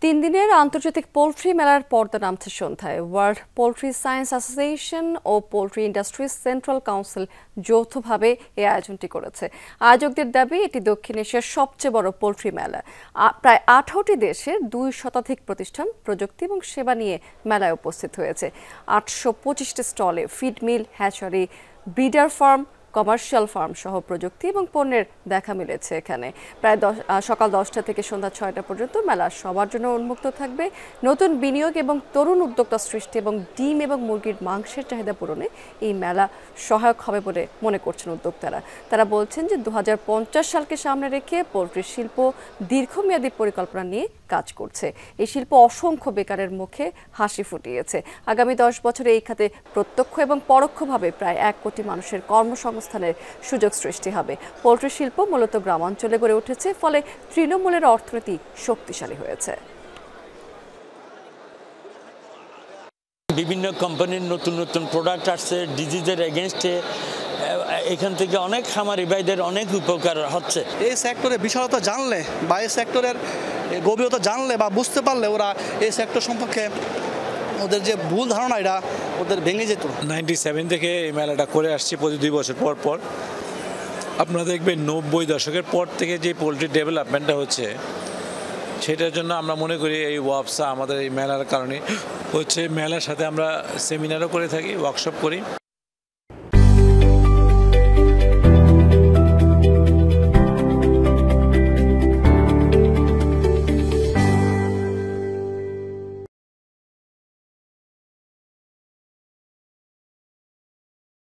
তিন দিনের আন্তর্জাতিক পোল্ট্রি মেলার পর্দা নামছে সন্ধ্যায়। ওয়ার্ল্ড পোল্ট্রি সায়েন্স অ্যাসোসিয়েশন ও পোল্ট্রি ইন্ডাস্ট্রিজ সেন্ট্রাল কাউন্সিল যৌথভাবে এই আয়োজনটি করেছে। আয়োজকদের দাবি, এটি দক্ষিণ এশিয়ার সবচেয়ে বড় পোল্ট্রি মেলা। প্রায় 18টি দেশের 2 শতাধিক প্রতিষ্ঠান প্রযুক্তি এবং সেবা নিয়ে মেলায় উপস্থিত হয়েছে। 825টি স্টলে feed mill, hatchery, breeder farm, commercial farm সহ প্রযুক্তি এবং পণ্যের দেখা মিলেছে। এখানে প্রায় সকাল 10টা থেকে সন্ধ্যা 6টা পর্যন্ত মেলা সবার জন্য উন্মুক্ত থাকবে। নতুন বিনিয়োগ এবং তরুণ উদ্যোক্তা সৃষ্টি এবং ডিম এবং মুরগির মাংসের চাহিদা পূরণে এই মেলা সহায়ক হবে বলে মনে করছেন উদ্যোক্তারা। তারা বলছেন যে 2050 সালকে সামনে রেখে পোল্ট্রি শিল্প দীর্ঘমেয়াদী পরিকল্পনা নিয়ে কাজ করছে। এই শিল্প অসংখ্য বেকারের মুখে হাসি ফুটিয়েছে। আগামী 10 বছরে এই খাতে প্রত্যক্ষ এবং পরোক্ষভাবে প্রায় 1 কোটি মানুষের কর্মসংস্থানের সুযোগ সৃষ্টি হবে। পোল্ট্রি শিল্প মূলত গ্রামাঞ্চলে গড়ে উঠেছে, ফলে তৃণমূলের অর্থনীতি শক্তিশালী হয়েছে। বিভিন্ন কোম্পানির নতুন নতুন প্রোডাক্ট আসছে ডিজিজের এগেনস্টে। এখান থেকে অনেক খামারি ভাইদের অনেক উপকার হচ্ছে। এই সেক্টরের বিশালতা জানলে বা এই সেক্টরের গভীরতা জানলে বা বুঝতে পারলে ওরা এই সেক্টর সম্পর্কে ওদের যে ভুল ধারণা এটা ওদের ভেঙে যেত। 97 থেকে এই মেলাটা করে আসছি প্রতি 2 বছর পর পর। আপনারা দেখবেন 90 দশকের পর থেকে যে পোলট্রি ডেভেলপমেন্টটা হচ্ছে, সেটার জন্য আমরা মনে করি এই ওয়াপসা আমাদের এই মেলার কারণে হচ্ছে। মেলার সাথে আমরা সেমিনারও করে থাকি, ওয়ার্কশপ করি।